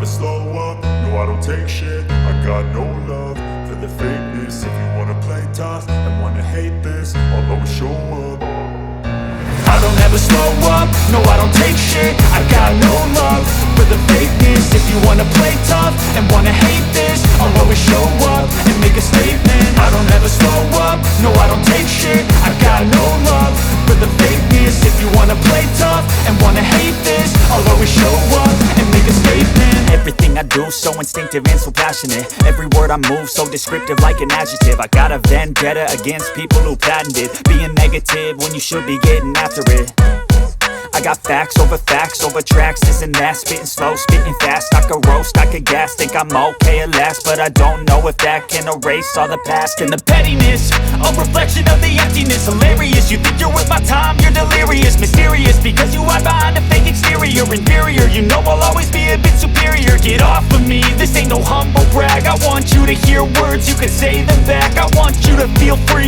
slow up, no I don't take shit. I got no love for the fakeness. If you wanna play tough and wanna hate this, I'll always show up. I don't ever slow up, no I don't take shit. I got no love for the fakeness. If you wanna play tough and wanna hate this, I'll always show up and make a statement. I don't ever slow up, no I don't take shit. I got no love for the fakeness. If you wanna play tough and wanna hate this, I'll always show up and make a statement. Everything I do so instinctive and so passionate. Every word I move so descriptive like an adjective. I got a vendetta against people who patented being negative when you should be getting after it. I got facts over tracks, this and that. Spitting slow, spitting fast. I could roast, I could gas. Think I'm okay at last, but I don't know if that can erase all the past. And the pettiness, a reflection of the emptiness. Hilarious, you think you're worth my time, you're delirious. Mysterious, because you hide behind a fake exterior. Inferior, you know I'll always be a bit superior. Get off of me, this ain't no humble brag. I want you to hear words, you can say them back. I want you to feel free